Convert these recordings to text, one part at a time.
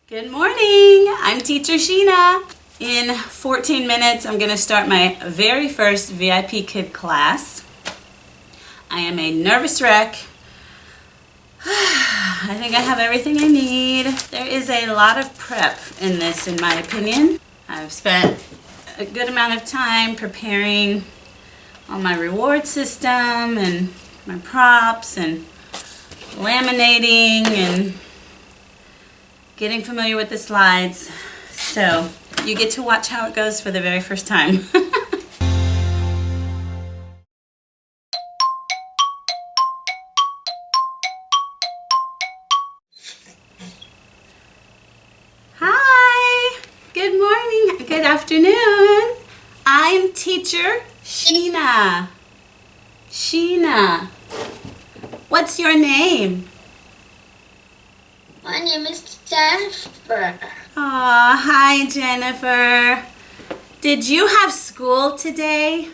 Good morning, I'm Teacher Sheena. In 14 minutes, I'm going to start my very first VIP Kid class. I am a nervous wreck. I think I have everything I need. There is a lot of prep in this, in my opinion. I've spent a good amount of time preparing on my reward system and my props and laminating and getting familiar with the slides. So you get to watch how it goes for the very first time. Hi, good morning, good afternoon. I'm Teacher Sheena. Sheena. What's your name? My name is Jennifer. Aw, hi Jennifer. Did you have school today?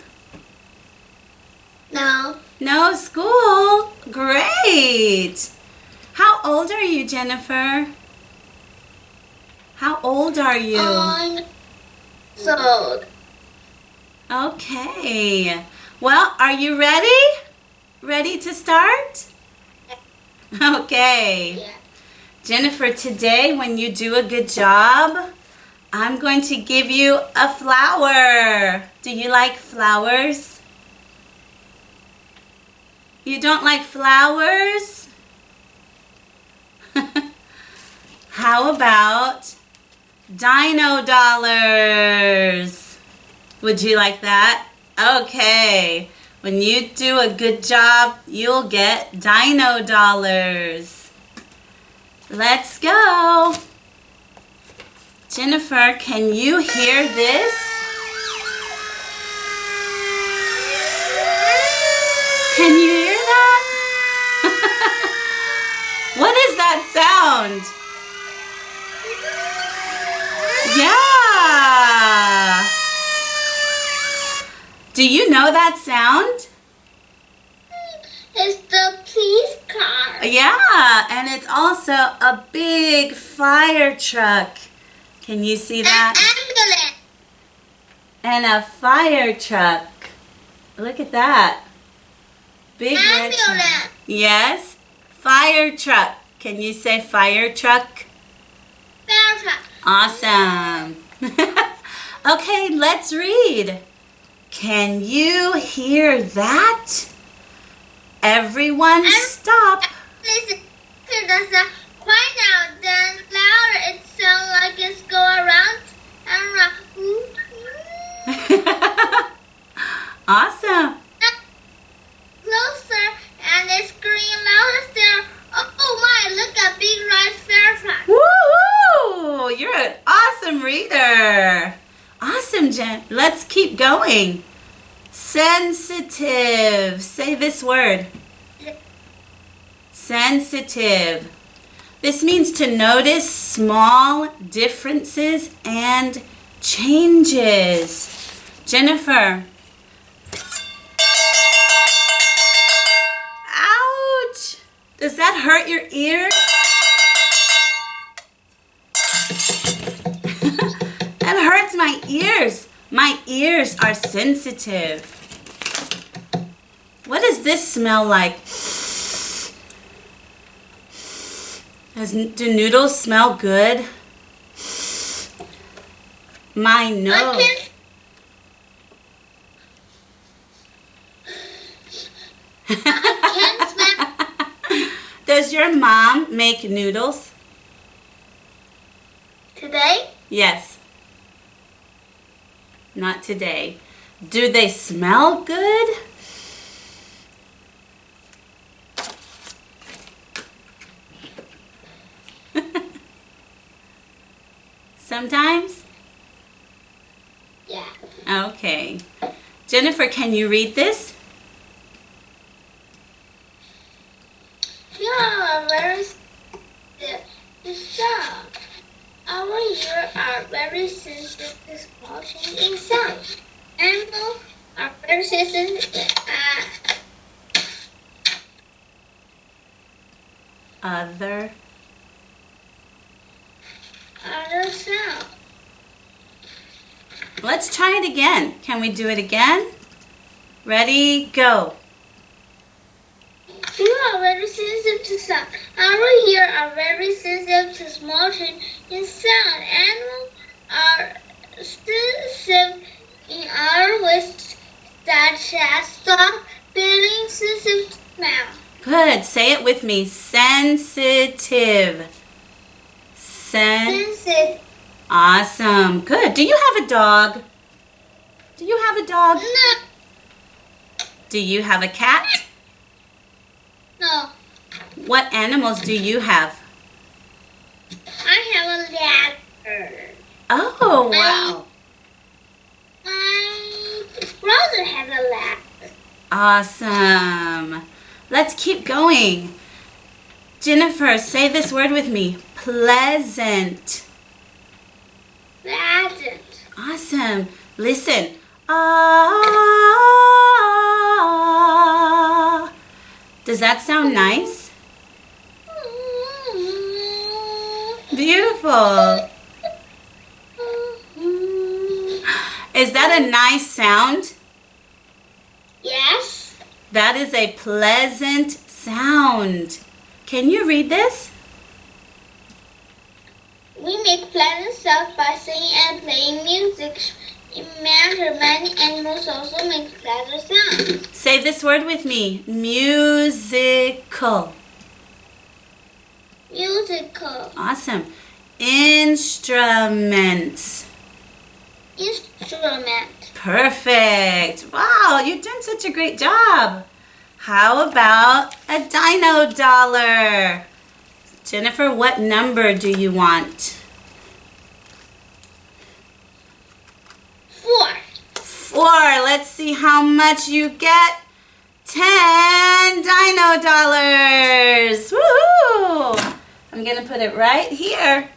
No, No school? Great. How old are you, Jennifer? How old are you? I'm old. Okay. Well, are you ready? Ready to start? Okay. Yeah. Jennifer, today when you do a good job, I'm going to give you a flower. Do you like flowers? You don't like flowers? How about dino dollars? Would you like that? Okay. When you do a good job, you'll get dino dollars. Let's go. Jennifer, can you hear this? Can you hear that? What is that sound? Yeah. Do you know that sound? It's the police car. Yeah, and it's also a big fire truck. Can you see that? An ambulance. And a fire truck. Look at that. Big red truck. Ambulance. Yes, fire truck. Can you say fire truck? Fire truck. Awesome. Okay, let's read. Can you hear that? Everyone stop. Listen to the sound. Quiet now, then louder. It sounds like it's going around and around. Awesome. Closer, and they scream louder still. Oh my, look at big red fire truck. Woohoo! You're an awesome reader. Awesome, Jen. Let's keep going. Sensitive. Say this word. Sensitive. This means to notice small differences and changes. Jennifer. Ouch! Does that hurt your ears? That hurts my ears. My ears are sensitive. What does this smell like? Do noodles smell good? My nose. I can't smell. Does your mom make noodles? Today? Yes. Not today. Do they smell good? Sometimes? Yeah. Okay. Jennifer, can you read this? You are very sharp. Our ears are very sensitive to small changes in sound. Animals are very sensitive. Let's try it again. Can we do it again? Ready, go. You are very sensitive to sound. Our ears are very sensitive to small change in sound. Animals are sensitive in other ways, such as stop being sensitive to smell. Good. Say it with me. Sensitive. Sensitive. Awesome. Good. Do you have a dog? Do you have a dog? No. Do you have a cat? No. What animals do you have? I have a ladder. Oh, wow. My brother has a ladder. Awesome. Let's keep going. Jennifer, say this word with me. Pleasant. Pleasant. Awesome. Listen. Ah. Does that sound nice? Beautiful. Is that a nice sound? Yes. That is a pleasant sound. Can you read this? We make pleasant sounds by singing and playing music. In matter, many animals also make pleasant sounds. Say this word with me. Musical. Musical. Awesome. Instruments. Instrument. Perfect. Wow, you've done such a great job. How about a dino dollar? Jennifer, what number do you want? 4. 4. Let's see how much you get. 10 dino dollars. Woohoo! I'm going to put it right here.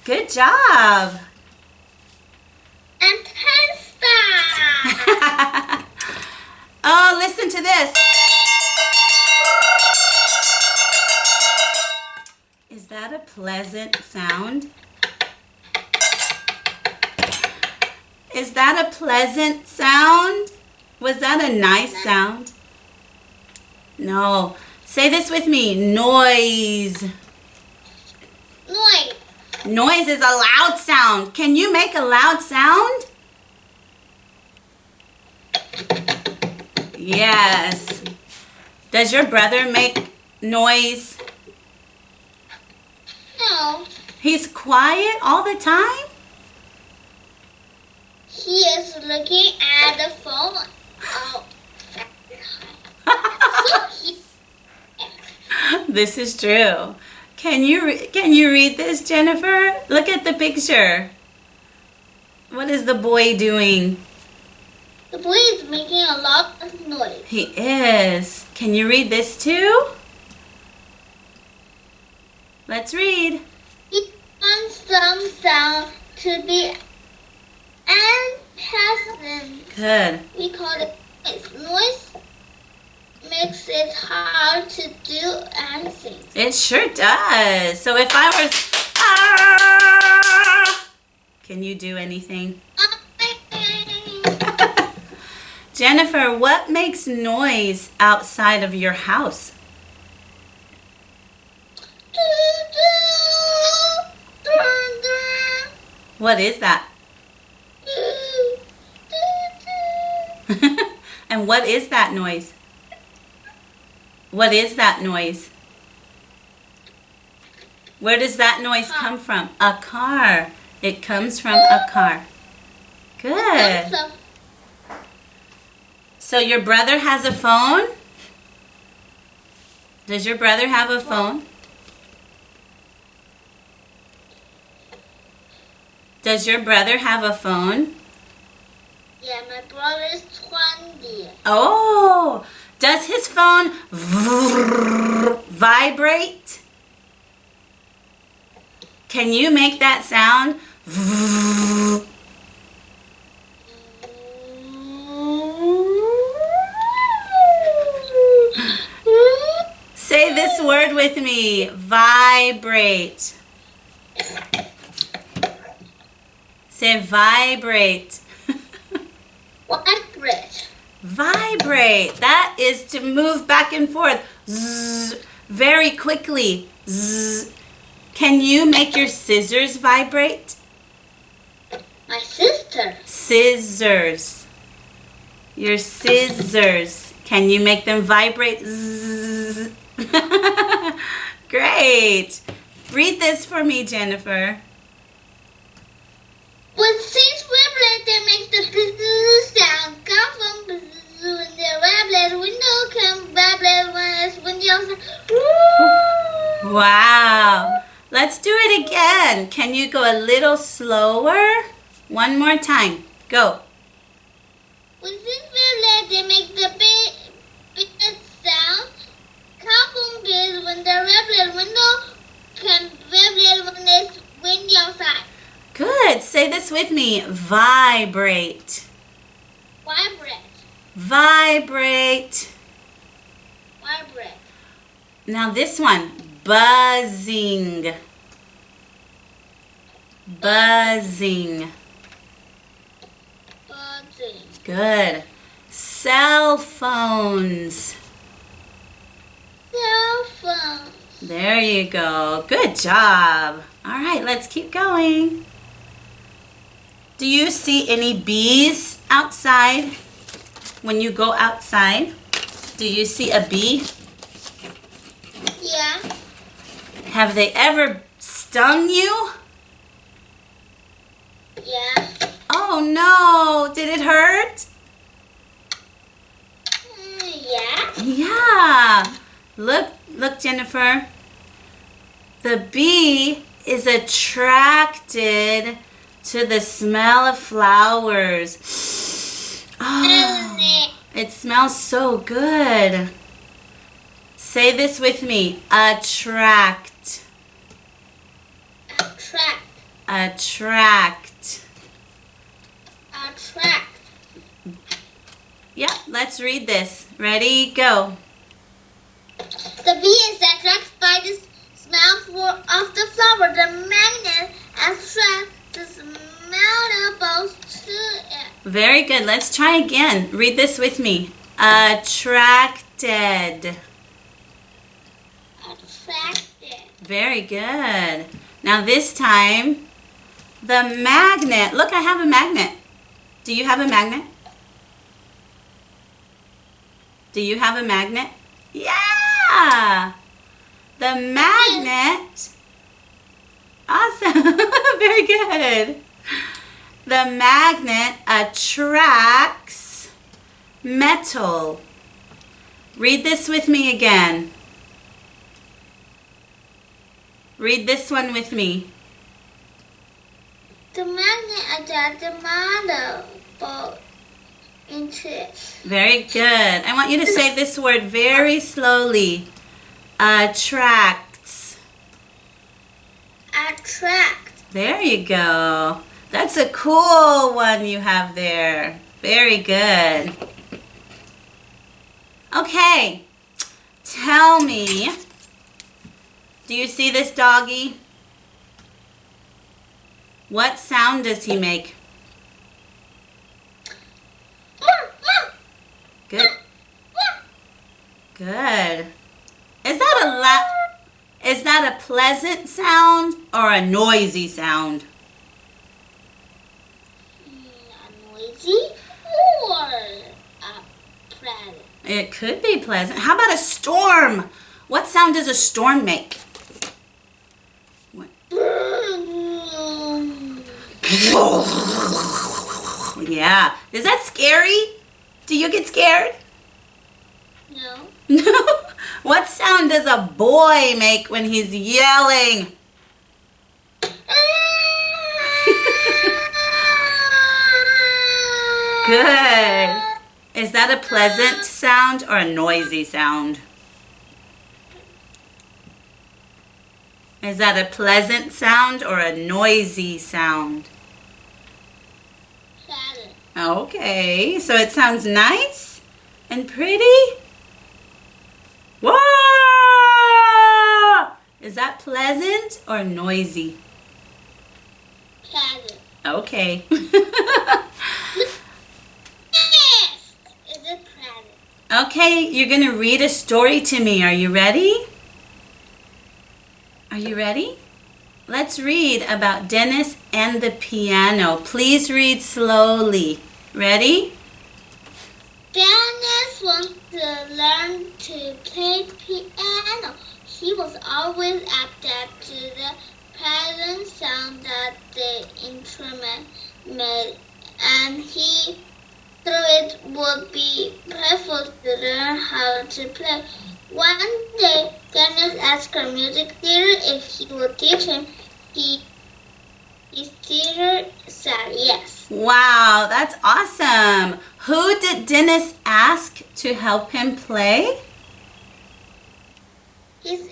Good job. And 10 stars. Oh, listen to this. Is that a pleasant sound? Is that a pleasant sound? Was that a nice sound? No. Say this with me. Noise. Noise. Noise is a loud sound. Can you make a loud sound? Yes. Does your brother make noise? No. He's quiet all the time? He is looking at the phone. Oh. This is true. Can you read this, Jennifer? Look at the picture. What is the boy doing? The boy is making a lot of noise. He is. Can you read this too? Let's read. He wants some sound to be unpleasant. Good. We call it noise. Noise makes it hard to do anything. It sure does. So if I was... Ah! Can you do anything? Jennifer, what makes noise outside of your house? What is that? And what is that noise? What is that noise? Where does that noise come from? A car. It comes from a car. Good. So your brother has a phone? Does your brother have a phone? Does your brother have a phone? Yeah, my brother is 20. Oh, does his phone vibrate? Can you make that sound? Say this word with me. Vibrate. Say vibrate. Vibrate. Vibrate. That is to move back and forth. Zzz, very quickly. Zzz. Can you make your scissors vibrate? My sister. Scissors. Your scissors. Can you make them vibrate? Zzz. Great. Read this for me, Jennifer. With six wavelets that make the bzzz sound. Come from bzzz in the wavelet window. Come wavelet when it's windy outside. Woo! Wow. Let's do it again. Can you go a little slower? One more time. Go. With six wavelets that make the big sound. Come from bzzz when the wavelet window. Come wavelet when it's windy outside. Good. Say this with me. Vibrate. Vibrate. Vibrate. Vibrate. Now this one. Buzzing. Buzzing. Buzzing. Good. Cell phones. Cell phone. There you go. Good job. All right, let's keep going. Do you see any bees outside? When you go outside, do you see a bee? Yeah. Have they ever stung you? Yeah. Oh no, did it hurt? Yeah. Yeah. Look, Jennifer. The bee is attracted to the smell of flowers. Oh, it smells so good. Say this with me. Attract. Attract. Attract. Attract. Yeah, let's read this. Ready, go. The bee is attracted by the smell of the flower. The magnet attracts the smell of both to it. Very good. Let's try again. Read this with me. Attracted. Attracted. Very good. Now this time, the magnet. Look, I have a magnet. Do you have a magnet? Do you have a magnet? Yeah! The magnet. Awesome. Very good. The magnet attracts metal. Read this with me again. Read this one with me. The magnet attracts the metal both into it. Very good. I want you to say this word very slowly. Attracts. Attract. There you go. That's a cool one you have there. Very good. Okay. Tell me, do you see this doggy? What sound does he make? Good. Good. Is that a pleasant sound or a noisy sound? A noisy or a pleasant? It could be pleasant. How about a storm? What sound does a storm make? Yeah. Is that scary? Do you get scared? No. No. What sound does a boy make when he's yelling? Good. Is that a pleasant sound or a noisy sound? Is that a pleasant sound or a noisy sound? Pleasant. Okay, so it sounds nice and pretty? Whoa! Is that pleasant or noisy? Pleasant. Okay. Yes! Is it present? Okay, you're going to read a story to me. Are you ready? Are you ready? Let's read about Denis and the piano. Please read slowly. Ready? Denis wants to learn to play piano. He was always adapted to the pleasant sound that the instrument made, and he thought it would be helpful to learn how to play. One day, Denis asked a music teacher if he would teach him. His teacher said yes. Wow, that's awesome. Who did Denis ask to help him play? His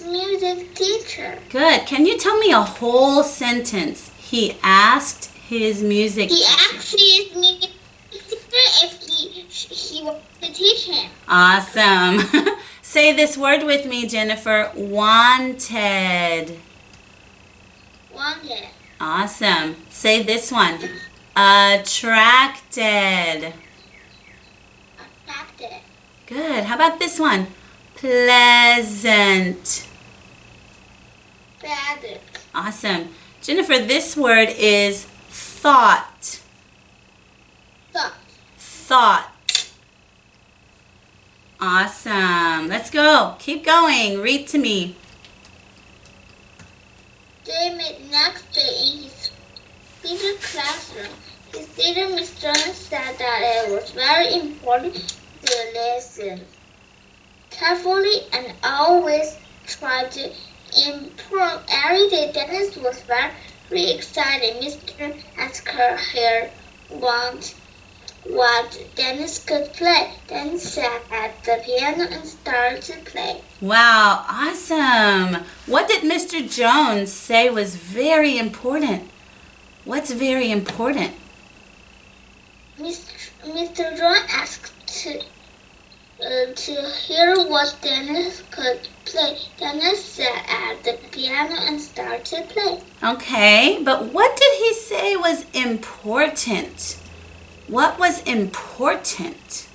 music teacher. Good. Can you tell me a whole sentence? He asked his music He teacher. asked his music teacher if he wanted to teach him. Awesome. Say this word with me, Jennifer. Wanted. Wanted. Awesome. Say this one. Attracted. Attracted. Good. How about this one? Pleasant. Pleasant. Awesome. Jennifer, this word is thought. Thought. Thought. Awesome. Let's go. Keep going. Read to me. They met next day in his teacher classroom. His teacher, Miss Chen, said that it was very important to listen carefully and always try to improve. Every day, Denis was very excited. Miss Chen asked her what Denis could play. Denis sat at the piano and started to play. Wow, awesome. What did Mr. Jones say was very important? What's very important? Mr. John asked to hear what Denis could play. Denis sat at the piano and started to play. Okay, but what did he say was important? What was important?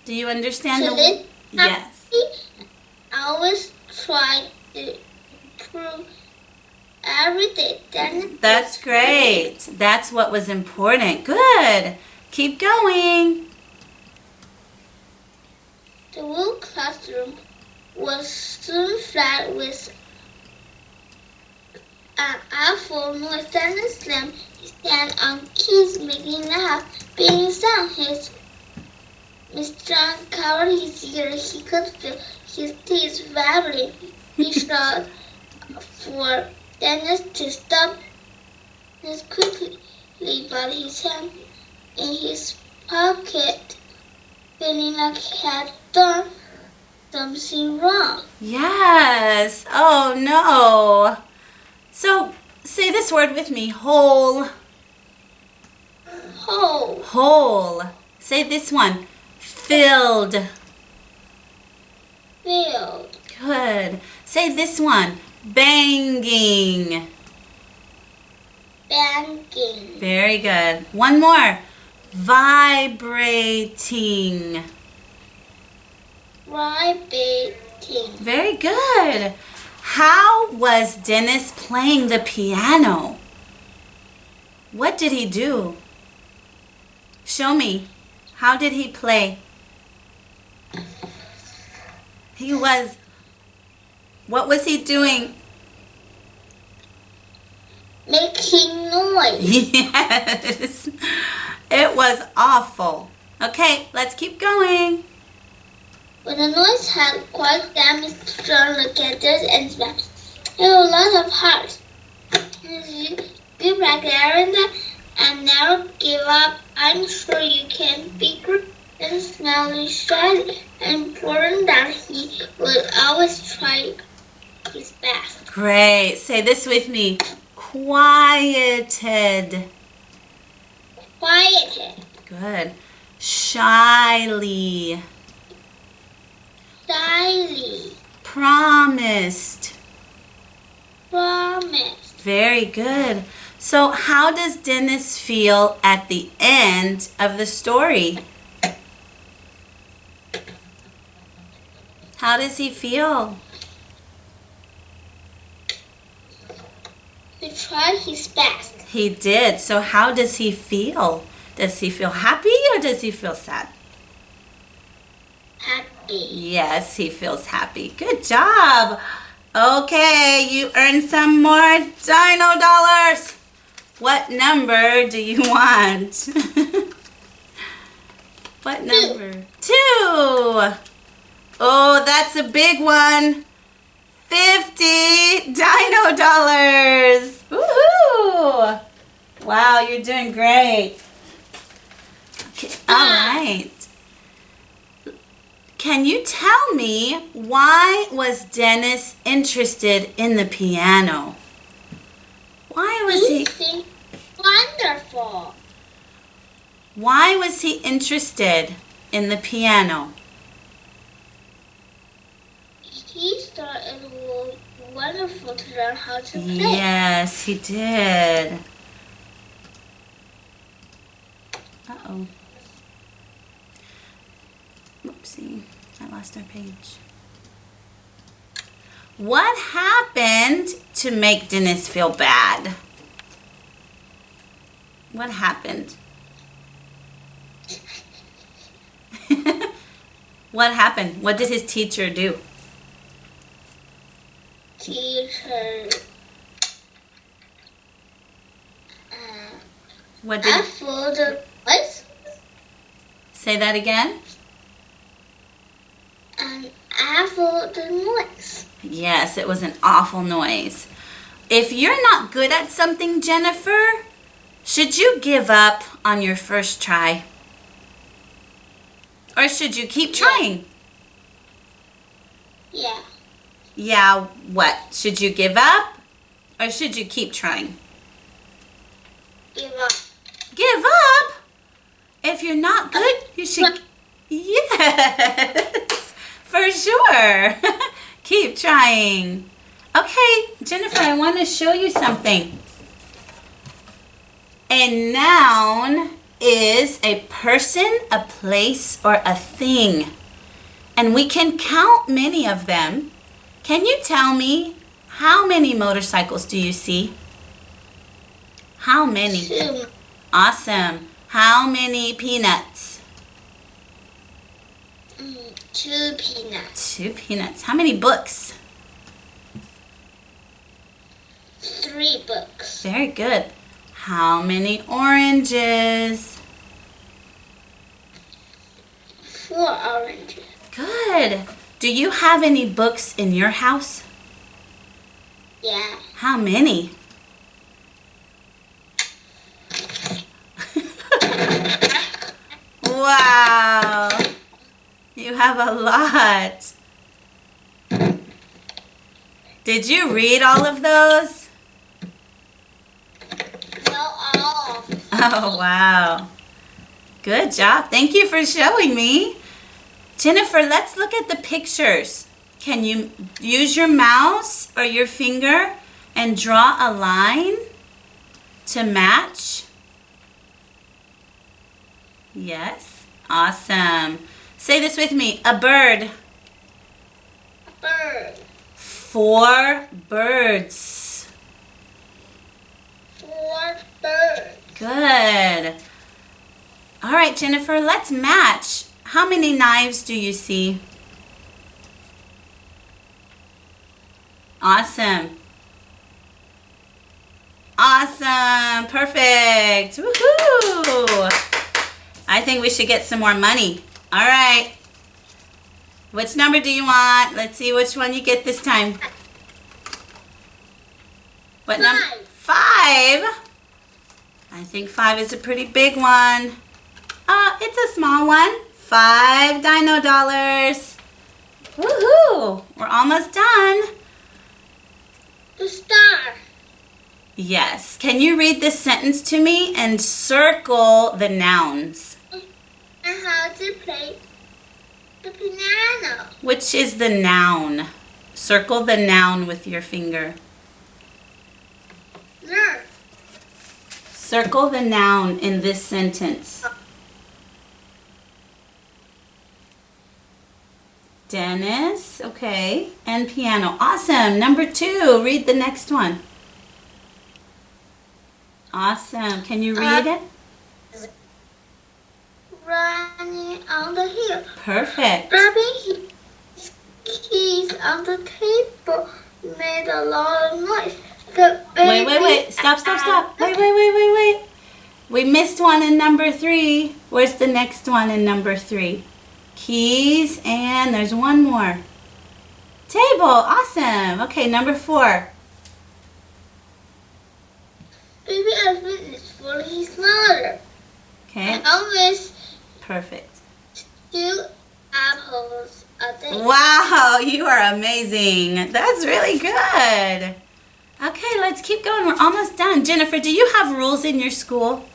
Do you understand the... Yes. I always try to improve every day. That's great. That's what was important. Good. Keep going. The whole classroom was soon filled with an awful noise. Denis slammed his hand on keys, making laugh, being sound. Mr. John covered his ears. He could feel his teeth rattling. He shouted for Denis to stop this quickly, but his hand in his pocket, feeling like he had done something wrong. Yes. Oh, no. So, say this word with me. Whole. Whole. Whole. Say this one. Filled. Filled. Good. Say this one. Banging. Banking. Very good. One more. Vibrating. Vibrating. Very good. How was Denis playing the piano? What did he do? Show me. How did he play? What was he doing? Making noise. Yes. It was awful. Okay, let's keep going. When the noise had quieted down, Mr. John looked at this and said, "There are a lot of hearts. You back there and never give up. I'm sure you can be good." And smelling shy and important that he would always try his best. Great. Say this with me. Quieted. Quieted. Good. Shyly. Shyly. Promised. Promised. Very good. So how does Denis feel at the end of the story? How does he feel? He tried his best. He did. So how does he feel? Does he feel happy or does he feel sad? Happy. Yes, he feels happy. Good job. Okay, you earned some more dino dollars. What number do you want? What number? 2. Oh, that's a big one. 50 dino dollars. Woohoo! Wow, you're doing great. Okay, all right. Can you tell me why was Denis interested in the piano? Why was he wonderful? Why was he interested in the piano? He thought it was wonderful to learn how to play. Yes, he did. Uh-oh. Oopsie, I lost our page. What happened to make Denis feel bad? What happened? What happened? What did his teacher do? Teacher. What did? After the voice. Say that again? After the noise. Yes, it was an awful noise. If you're not good at something, Jennifer, should you give up on your first try? Or should you keep trying? Yeah. Yeah, what? Should you give up? Or should you keep trying? Give up. Give up? If you're not good, you should... Yes, for sure. Keep trying. Okay, Jennifer, I want to show you something. A noun is a person, a place, or a thing. And we can count many of them. Can you tell me how many motorcycles do you see? How many? 2. Awesome. How many peanuts? 2 peanuts. 2 peanuts. How many books? 3 books. Very good. How many oranges? 4 oranges. Good. Do you have any books in your house? Yeah. How many? Wow. You have a lot. Did you read all of those? No, all. Oh, wow. Good job. Thank you for showing me. Jennifer, let's look at the pictures. Can you use your mouse or your finger and draw a line to match? Yes. Awesome. Say this with me. A bird. Bird. 4 birds. 4 birds. Good. All right, Jennifer, let's match. How many knives do you see? Awesome. Awesome. Perfect. Woohoo! I think we should get some more money. All right. Which number do you want? Let's see which one you get this time. What number? 5. I think 5 is a pretty big one. It's a small one. 5 dino dollars. Woohoo! We're almost done. The star. Yes. Can you read this sentence to me and circle the nouns? And how to play the piano. Which is the noun? Circle the noun with your finger. circle the noun in this sentence. Dennis, okay, and piano. Awesome. Number 2, read the next one. Awesome. Can you read it? Running on the hill. Perfect. Rubbing his keys on the table made a lot of noise. The baby Wait. Stop. Wait. We missed one in number 3. Where's the next one in number 3? Keys, and there's one more. Table. Awesome. Okay, number 4. Baby elephant is for his mother. Okay. Always Perfect. 2 apples a day. Wow, you are amazing. That's really good. Okay, let's keep going. We're almost done. Jennifer, do you have rules in your school?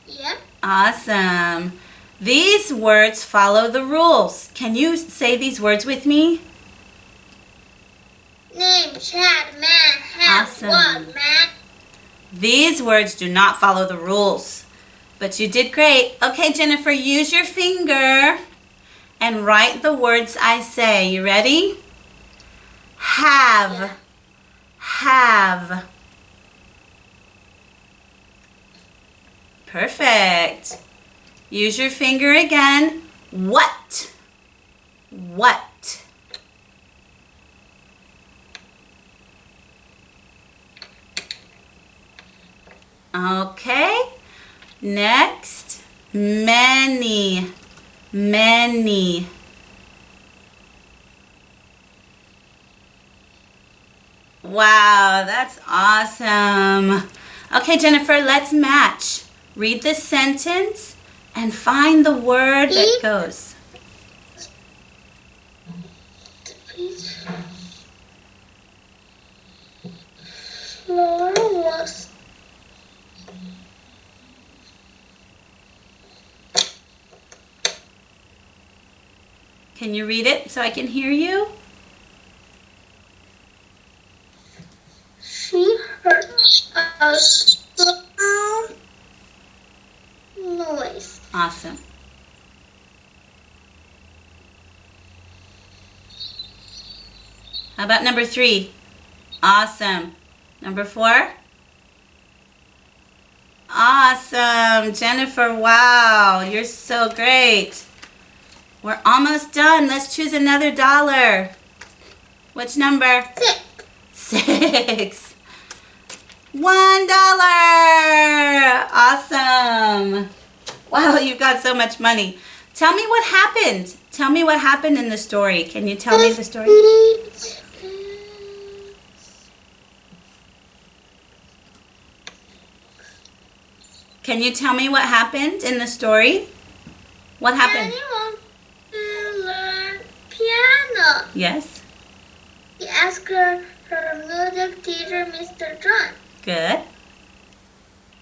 Yep. Awesome. These words follow the rules. Can you say these words with me? Name, chat, man, hat, Awesome. what, man. These words do not follow the rules, but you did great. Okay, Jennifer, use your finger and write the words I say. You ready? Have. Yeah. Have. Perfect. Use your finger again. What? What? Okay. Next, many. Many. Wow, that's awesome. Okay, Jennifer, let's match. Read the sentence and find the word that goes. Floor was Can you read it so I can hear you? she heard a loud noise. Awesome. How about number 3? Awesome. Number 4? Awesome. Jennifer, wow, you're so great. We're almost done. Let's choose another dollar. Which number? 6. $1. Awesome. Wow, you've got so much money. Tell me what happened. Tell me what happened in the story. Can you tell me the story? Can you tell me what happened in the story? What happened? Danny wants to learn piano. Yes. He asked her music teacher, Mr. John, Good.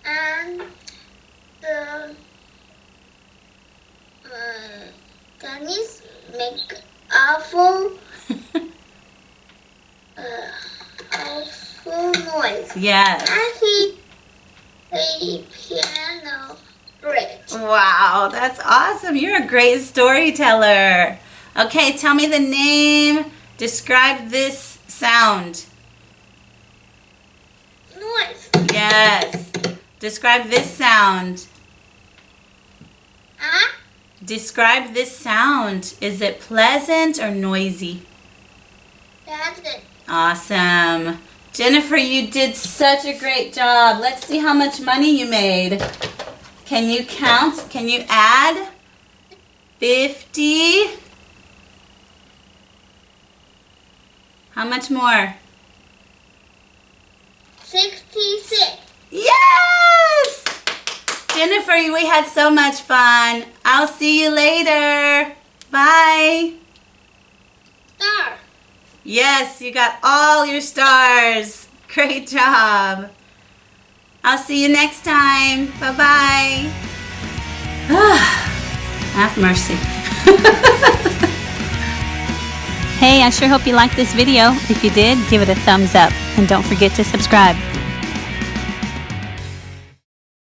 and the Denis make awful noise. Yes. And he played piano great. Wow, that's awesome. You're a great storyteller. Okay, tell me the name. Describe this sound. Noise. Yes. Describe this sound. Huh? Describe this sound. Is it pleasant or noisy? That's it. Awesome. Jennifer, you did such a great job. Let's see how much money you made. Can you count? Can you add? 50. How much more? 66. Yes! Jennifer, we had so much fun. I'll see you later. Bye. Star. Yes, you got all your stars. Great job. I'll see you next time. Bye-bye. Have mercy. Hey, I sure hope you liked this video. If you did, give it a thumbs up. And don't forget to subscribe.